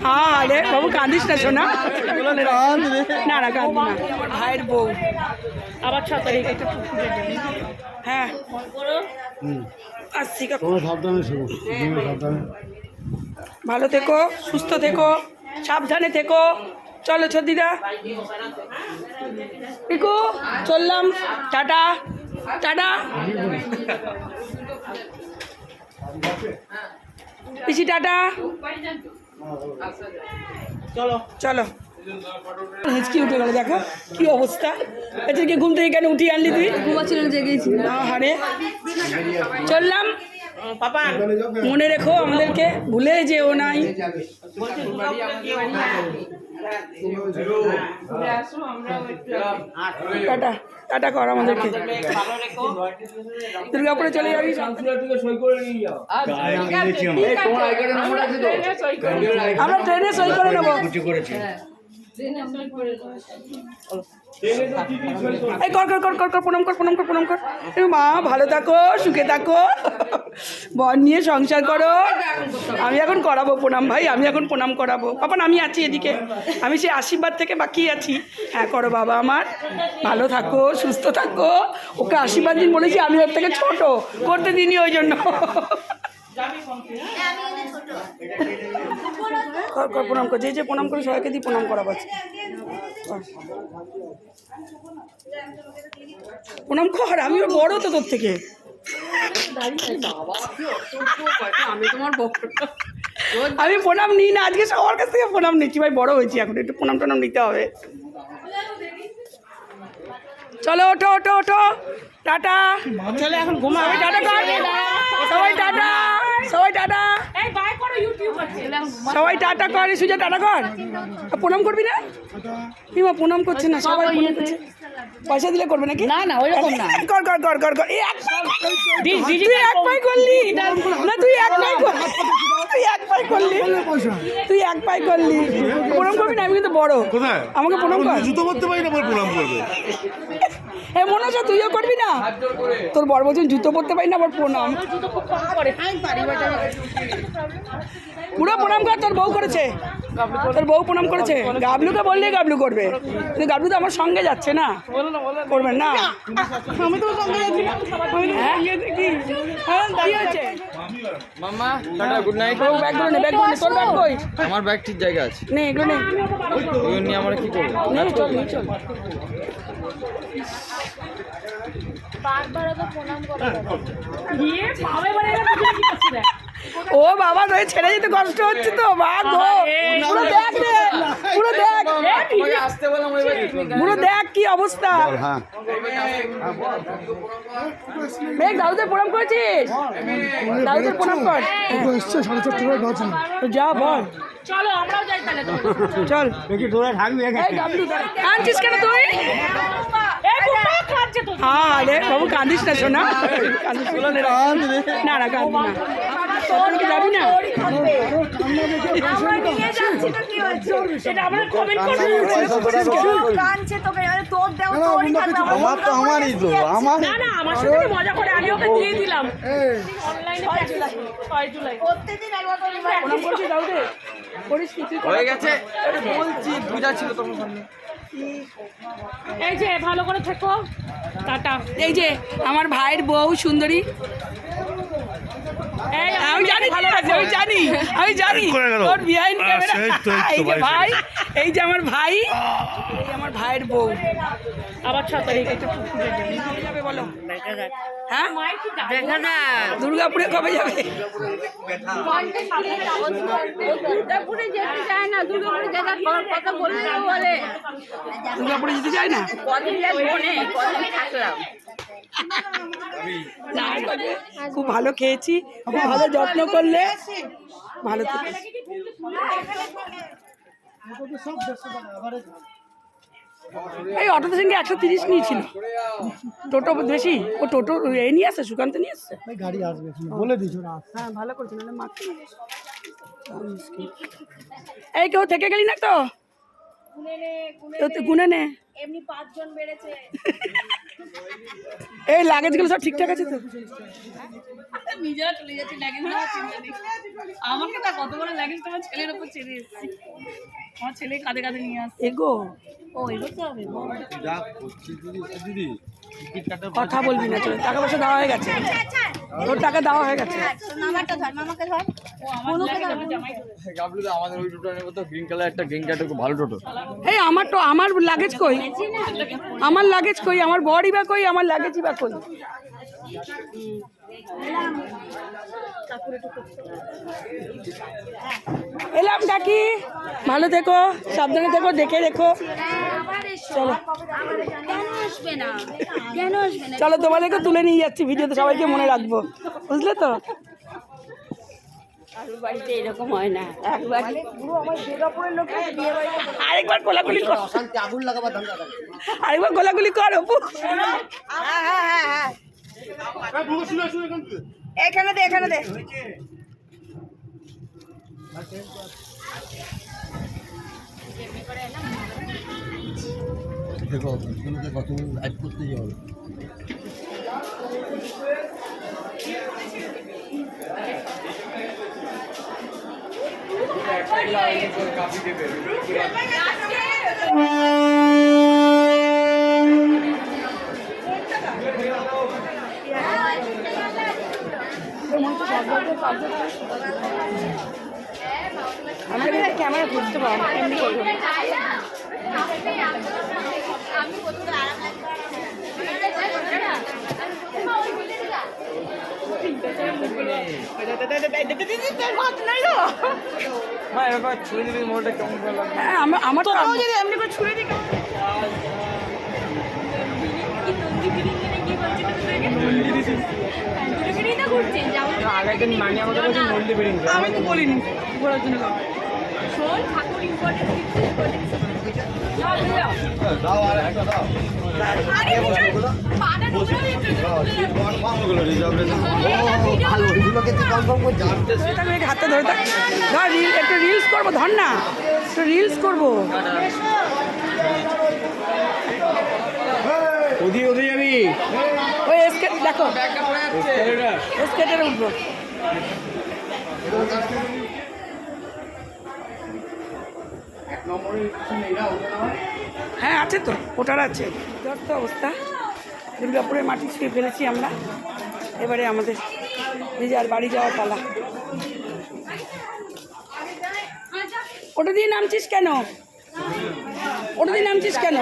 হ্যাঁ রে বাবু কাঁদিস না শোনা, না না কাঁদি না। আমার ভাইয়ের বউ আবার 6 তারিখ একটা পুকুরে যাবে। হ্যাঁ আসছি কাকু, ভালো থেকো, সুস্থ থেকো, সাবধানে থেকো। চলো ছদিদা, পিকু চললাম, টাটা টাটা। পিসি টাটা, চলো চলো। হিচকি উঠে গেল, দেখো কি অবস্থা। এদেরকে ঘুম থেকে কেন উঠিয়ে আনলি তুই? ঘুমাচ্ছিলাম, জেগেছি। আরে চললাম, মনে রেখো আমাদেরকে, ভুলে যেও নাই। টাটা টাটা কর আমাদেরকে, দুর্গাপুরে চলে যাবি। আমরা ট্রেনে সই করে নেবো। এই কর কর কর কর কর, প্রণাম কর প্রণাম কর প্রণাম কর। মা ভালো থাকো, সুখে থাকো, বর নিয়ে সংসার করো। আমি এখন করাবো প্রণাম ভাই, আমি এখন প্রণাম করাবো। পাপন আমি আছি এদিকে, আমি সেই আশীর্বাদ থেকে বাকি আছি। হ্যাঁ করো বাবা আমার, ভালো থাকো সুস্থ থাকো। ওকে আশীর্বাদ দিন বলেছি, আমি ওর থেকে ছোট, করতে দিনই ওই জন্য। কর কর প্রণাম কর, যে প্রণাম করে সবাইকে দিয়ে প্রণাম করাবো। প্রণাম কর, আমি ওর বড় তো তোর থেকে। আমি প্রণাম নিই না, আজকে সবার কাছ থেকে প্রণাম নিচ্ছি ভাই, বড় হয়েছি এখন, একটু প্রণাম টনাম নিতে হবে। চলো ওঠো ওঠো ওঠো, টাটা। চলো এখন ঘুমাও, টাটা কর সবাই, টাটা সবাই, টাটা সবাই, টাটা কর। সুজা টাটা কর, প্রণাম করবি না? মা প্রণাম করছে না, সবাই পয়সা দিলে করবে নাকি? না না ওইরকম না, কর কর কর কর কর। তুই এক পাই করলি না, তুই এক পাই করলি, তুই এক পাই করলি, তুই এক পাই করলি। প্রণাম করবি না? আমি কিন্তু বড়, আমাকে প্রণাম কর। জুতো পরতে পারি না, প্রণাম করবে। হ্যাঁ মনে হচ্ছে তুইও করবি না? তোর বড় বছর জুতো পরতে পারি না, আবার প্রণাম। পুরো প্রণাম কর, তোর বউ করেছে, তোর বউ প্রণাম করেছে। গাবলুকে বললে গাবলু করবে, কিন্তু গাবলু তো আমার সঙ্গে যাচ্ছে না, করবেন না। আমি তো সঙ্গে যাচ্ছি না। মামা টাটা, গুড নাইট। ব্যাগগুলো নে, ব্যাগগুলো নে, তোর ব্যাগ কই? আমার ব্যাগ ঠিক জায়গা আছে। নে এগুলো নে, ওই নিয়ে আমরা কি করবো? নে চল নে চল। ও বাবা তোকে ছেড়ে যেতে কষ্ট হচ্ছে তো, মা গো পুরো দেখ রে, পুরো দেখ, আসতে বললাম ওই ব্যাগ। পুরো দেখ কি অবস্থা। মেঘ দাদুদের প্রণাম করেছিস? দাদুদের প্রণাম কর। যা বল, চলো আমরাও যাই তাহলে। চল দেখি তোরা থাকবি। এই গাবলু কাঁদছিস কেন তুই? হ্যাঁ রে বাবু কাঁদিস না শোনা, না না কাঁদি না। তুই কি যাবি না? আমারই তো, আমার আমার সাথে মজা করে আমি ওকে দিয়ে দিলাম অনলাইনে। 6 জুলাই হয়ে গেছে বলছি, পূজা ছিল তোমার সামনে। এই যে ভালো করে থেকো, টাটা। এই যে আমার ভাইয়ের বউ সুন্দরী, আমি জানি ভালো আছে, আমি জানি আমি জানি তোর বিহাইন্ড ক্যামেরা। এই যে ভাই, এই যে আমার ভাই, এই আমার ভাইয়ের বউ আবার 6 তারিখ একটা পুকুরে যাবে। বলো হ্যাঁ দুর্গাপুরে কবে যাবে? দুর্গাপুরে যেতে চায় না, দুর্গাপুরে যেতে কথা বললে বলে দুর্গাপুরে যেতে চায় না। কদিন থাকলাম, খুব ভালো খেয়েছি, খুব ভালো যত্ন করলে, ভালো থেকে। এই অটোতে সঙ্গে 130 নিয়েছিল, টোটো বেশি, ও টোটো এ নিয়ে আসছে, সুকান্ত নিয়ে আসছে। গাড়ি আসবে বলে দিস। হ্যাঁ ভালো করছে, না মাকে। এই কেউ থেকে গেলি না তো, গুনে নে, এমনি 5 জন বেড়েছে। এই লাগেজগুলো সব ঠিকঠাক আছে তো? নিজেরা চলে যাচ্ছে লাগেজ নেওয়ার চিন্তা নেই। আমাকে না কত বড় লাগেজ তোমার ছেলের উপর ছেড়ে এসেছি, আমার ছেলে কাঁধে কাঁধে নিয়ে আসছে। এগো ও এগোতে হবে। যা করছি দিদি টিকিট কাটা কথা বলবি না, চলে টাকা পয়সা দেওয়া হয়ে গেছে, তোর টাকা দেওয়া হয়ে গেছে। মামাটা ধর, মামাকে ধর। ও আমার লাগেজ আমি জামাই ধরে। গাবলু আমাদের ওই টোটো নেবো তো, গ্রিন কালার একটা, গ্রিন কালার খুব ভালো টোটো। এই আমার লাগেজ কই? আমার লাগেজ কই? আমার বডি বা কই? আমার লাগেজই বা কই? এলাম কাকি, ভালো থেকো, সাবধানে থেকো, দেখে রেখো। চলো কেন আসবে না, কেন আসবে না? চলো, তোমাদেরকে তুলে নিয়ে যাচ্ছি ভিডিওতে, সবাইকে মনে রাখবো, বুঝলে তো? কারোর বাড়িতে এরকম হয় না, একবার আরেকবার কোলাকুলি কর, আরেকবার কোলাকুলি কর অপু। এখানে দে, এখানে দে। দেখো কত লাইভ করতে যাবো। আমি ক্যামেরা ঘুরতে পারবো, এমনি করবো। হ্যাঁ, আমার তো এমনি করে ছুঁড়ে দিই। আমি তো বলিনি ঘোরার জন্য। হাতে ধরে থাক, ধর একটু রিলস করবো, ধর না একটু রিলস করবো। ওদিকে যাবি? ওই স্কেট দেখো, স্কেটারে উঠবো। হ্যাঁ আছে তো, ওটার আছে। যত অবস্থা, দুর্গাপুরের মাটি ছুঁয়ে ফেলেছি আমরা, এবারে আমাদের নিজের বাড়ি যাওয়ার পালা। ওটা দিয়ে নামছিস কেন? ওটা দিয়ে নামছিস কেন?